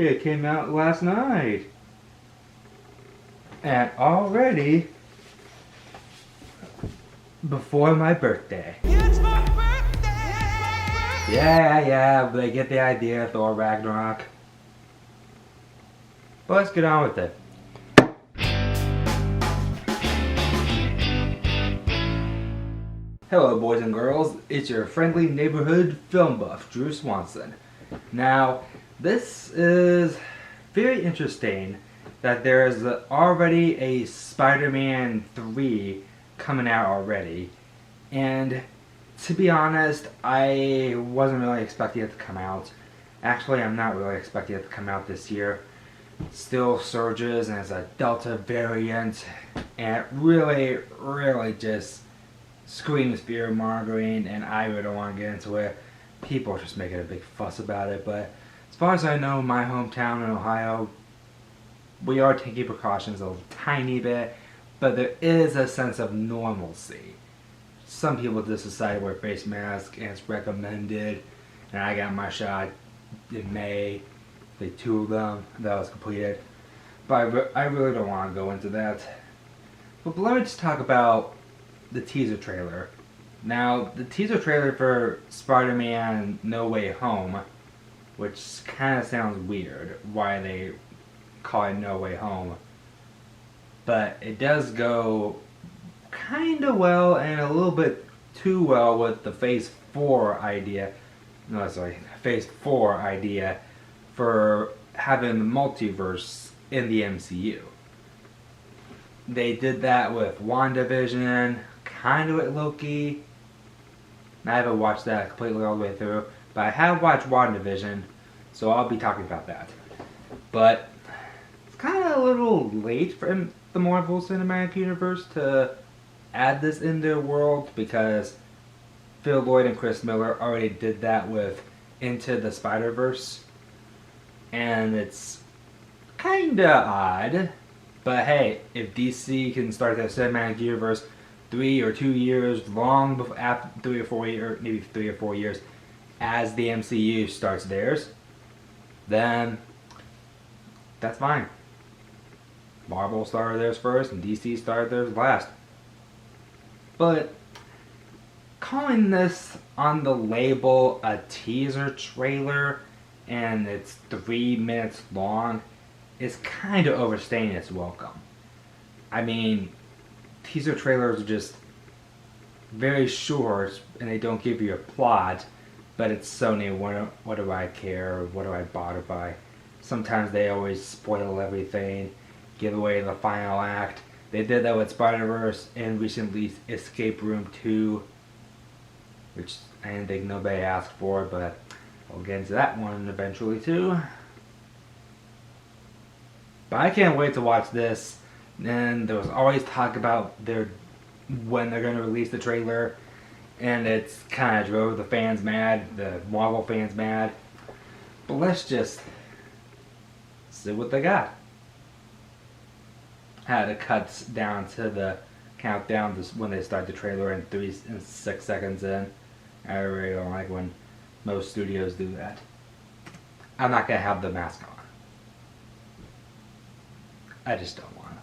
It came out last night. And already before my birthday. It's my birthday! Yeah, they get the idea, Thor Ragnarok. But let's get on with it. Hello boys and girls, it's your friendly neighborhood film buff, Drew Swanson. Now, this is very interesting that there's already a Spider-Man 3 coming out already. And to be honest, I wasn't really expecting it to come out. Actually, I'm not really expecting it to come out this year. It still surges and it's a Delta variant, and it really just screams fear-mongering, and I really don't want to get into it. People are just making a big fuss about it, but as far as I know, my hometown in Ohio, we are taking precautions a tiny bit, but there is a sense of normalcy. Some people just decide to wear face masks, and it's recommended, and I got my shot in May, like 2 of them, that was completed. But I really don't want to go into that. But let me just talk about the teaser trailer. Now, the teaser trailer for Spider-Man No Way Home, which kind of sounds weird, why they call it No Way Home, but it does go kind of well and a little bit too well with the Phase 4 idea. No, sorry, Phase 4 idea for having the multiverse in the MCU. They did that with WandaVision, kind of with Loki. I haven't watched that completely all the way through, but I have watched WandaVision, so I'll be talking about that. But it's kind of a little late for the Marvel Cinematic Universe to add this into the world, because Phil Lord and Chris Miller already did that with Into the Spider-Verse, and it's kind of odd. But hey, if DC can start their cinematic universe 3 or 2 years long before, after 3 or 4 years, maybe 3 or 4 years, as the MCU starts theirs, then that's fine. Marvel started theirs first, and DC started theirs last. But calling this on the label a teaser trailer, and it's 3 minutes long, is kind of overstaying its welcome. I mean, teaser trailers are just very short and they don't give you a plot, but it's Sony, what do I care, what do I bother by? Sometimes they always spoil everything, give away the final act. They did that with Spider-Verse and recently Escape Room 2, which I didn't think nobody asked for, but I'll get into that one eventually too. But I can't wait to watch this. And there was always talk about when they're going to release the trailer, and it's kind of drove the fans mad, the Marvel fans mad. But let's just see what they got. Had it cuts down to the countdown when they start the trailer in 3 and 6 seconds in. I really don't like when most studios do that. I'm not going to have the mask on. I just don't want to.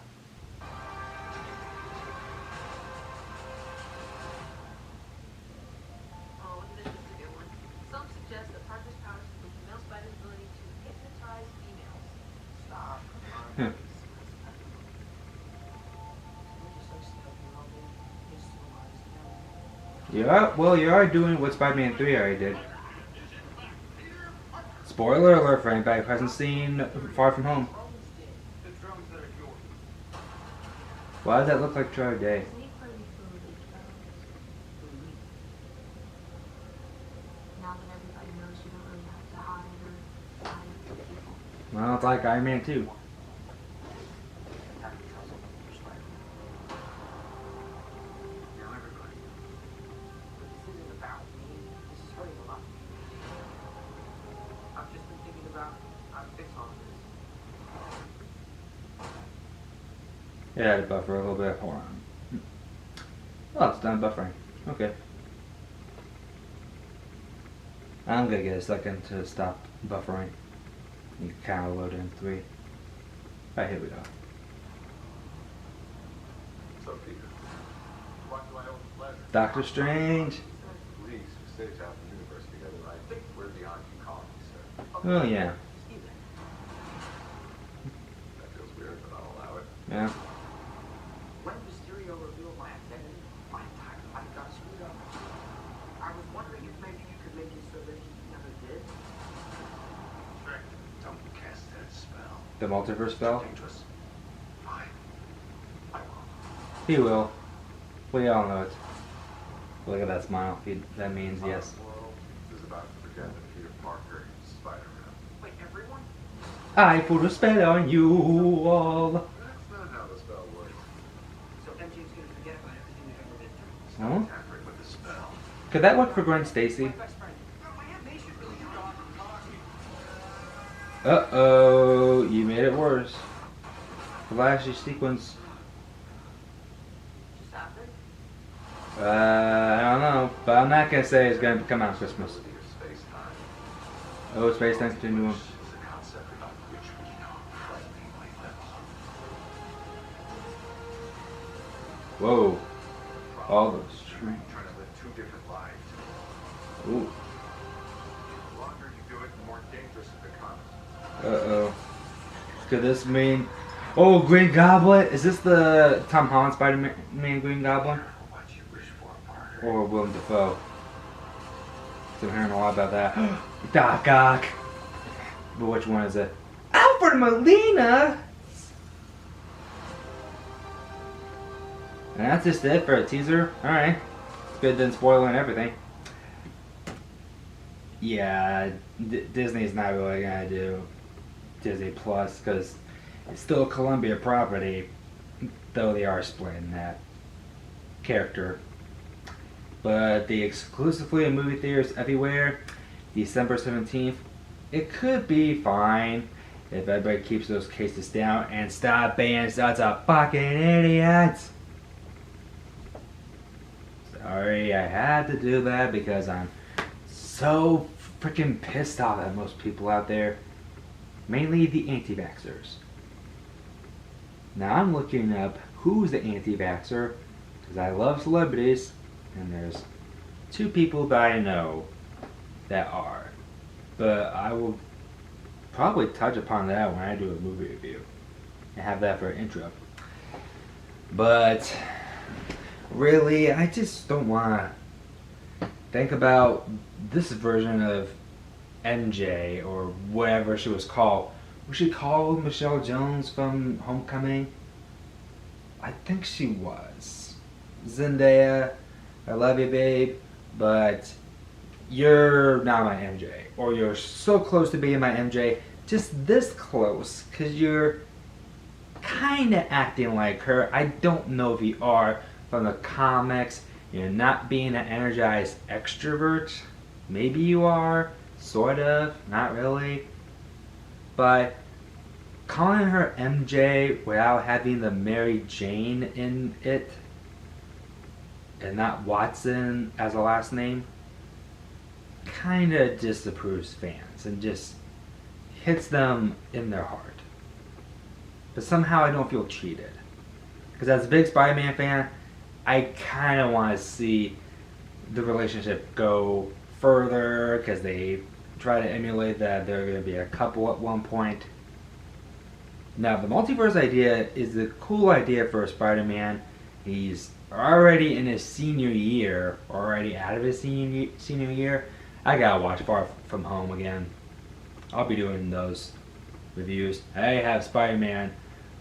Oh, this is a good one. Some suggest that Parker's powers include the male spider's ability to hypnotize females. Stop. Yeah, well, you are doing what Spider-Man 3 already did. Spoiler alert for anybody who hasn't seen Far From Home. Why does that look like Troy Day? Well, it's like Iron Man 2. Yeah, I had to buffer a little bit. Hold on. Oh, it's done buffering. Okay. I'm gonna get a second to stop buffering. You can kind of load in 3. Alright, here we go. So, Peter, what do I owe the pleasure? Doctor Strange. Please, stage out the universe together. I think we're beyond you calling me, sir. Oh yeah. That feels weird, but I'll allow it. Yeah. When Mysterio revealed my identity, my entire life got screwed up. I was wondering if maybe you could make it so that he never did. Frank, don't cast that spell. The multiverse spell. Dangerous. Fine. I won't. He will. We all know it. Look at that smile. That means yes. Our world is about to forget that Peter Parker is Spider-Man. Wait, everyone? I put a spell on you all. That's not how the spell works. So MJ's gonna forget about everything we've ever been through. It's Huh? not tampering with the spell. Could that work for Gwen Stacy? My best friend. My Aunt May should really talk. Uh-oh, you made it worse. Flashy sequence. Just happened. I don't know, but I'm not gonna say it's gonna come out Christmas. Your space-time. Oh, Space Time Continuum. Is a concept about which we know frighteningly little. Whoa. All those You're trees. trying to live 2 different lives. Ooh. The longer you do it, the more dangerous it becomes. Uh-oh. Could this mean... Oh, Green Goblin? Is this the Tom Holland Spider-Man Green Goblin? Careful what you wish for, Parker. Or Willem Dafoe? So I'm hearing a lot about that. Doc Ock. But which one is it? Alfred Molina! And that's just it for a teaser? Alright. It's good then spoiling everything. Yeah, Disney's not really gonna do Disney Plus because it's still a Columbia property, though they are splitting that character. But the exclusively in movie theaters everywhere, December 17th, it could be fine if everybody keeps those cases down and stop being such a fucking idiot. Sorry, I had to do that because I'm so freaking pissed off at most people out there, mainly the anti-vaxxers. Now I'm looking up who's the anti-vaxxer because I love celebrities, and there's 2 people that I know that are. But I will probably touch upon that when I do a movie review and have that for an intro. But really, I just don't want to think about this version of MJ or whatever she was called. Was she called Michelle Jones from Homecoming? I think she was. Zendaya, I love you, babe, but you're not my MJ. Or you're so close to being my MJ, just this close, because you're kind of acting like her. I don't know if you are from the comics. You're not being an energized extrovert. Maybe you are, sort of, not really. But calling her MJ without having the Mary Jane in it, and not Watson as a last name, kind of disapproves fans and just hits them in their heart. But somehow I don't feel cheated. Because as a big Spider-Man fan, I kind of want to see the relationship go further because they try to emulate that they're going to be a couple at one point. Now, the multiverse idea is a cool idea for Spider-Man. He's already in his senior year, already out of his senior year. I gotta watch Far From Home again. I'll be doing those reviews. I have Spider-Man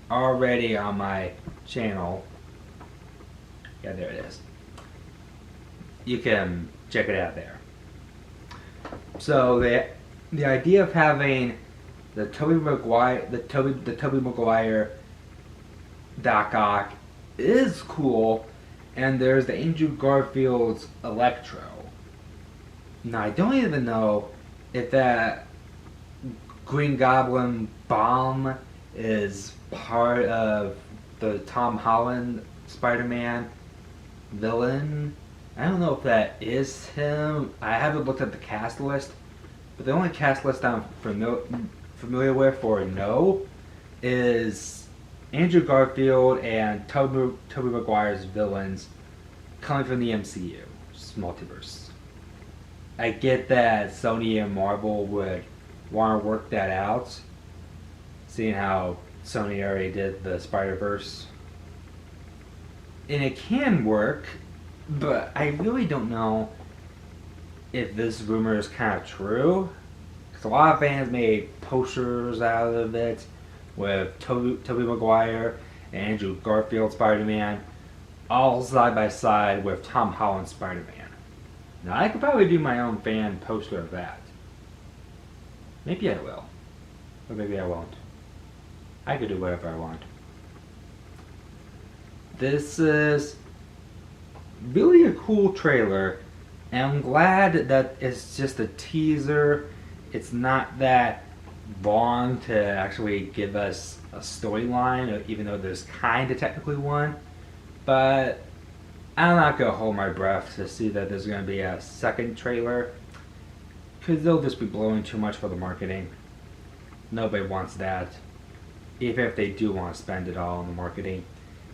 already on my channel. Yeah, there it is. You can check it out there. So the idea of having the Tobey Maguire Doc Ock is cool, and there's the Andrew Garfield's Electro. Now I don't even know if that Green Goblin bomb is part of the Tom Holland Spider-Man villain. I don't know if that is him. I haven't looked at the cast list, but the only cast list I'm familiar with or know is Andrew Garfield and Tobey Maguire's villains coming from the MCU, multiverse. I get that Sony and Marvel would want to work that out, seeing how Sony already did the Spider-Verse. And it can work, but I really don't know if this rumor is kind of true. Because a lot of fans made posters out of it with Tobey Maguire and Andrew Garfield Spider-Man all side by side with Tom Holland Spider-Man. Now I could probably do my own fan poster of that. Maybe I will. Or maybe I won't. I could do whatever I want. This is really a cool trailer, and I'm glad that it's just a teaser. It's not that long to actually give us a storyline, even though there's kind of technically one. But I'm not going to hold my breath to see that there's going to be a second trailer, because they'll just be blowing too much for the marketing. Nobody wants that, even if they do want to spend it all on the marketing.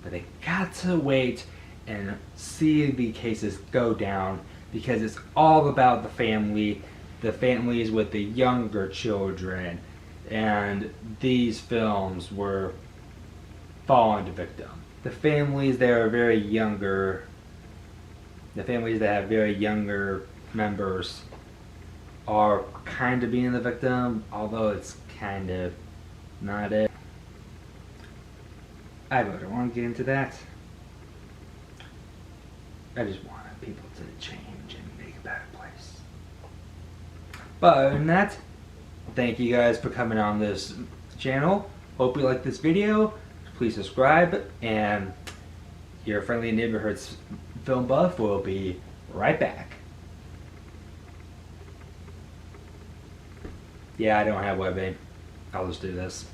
But they got to wait and see the cases go down, because it's all about the family, the families with the younger children, and these films were falling to victim. The families that are very younger, the families that have very younger members are kind of being the victim, although it's kind of not it. I really don't want to get into that. I just want people to change and make a better place. But other than that, thank you guys for coming on this channel. Hope you like this video. Please subscribe, and your friendly neighborhood film buff will be right back. Yeah, I don't have WebAIM. I'll just do this.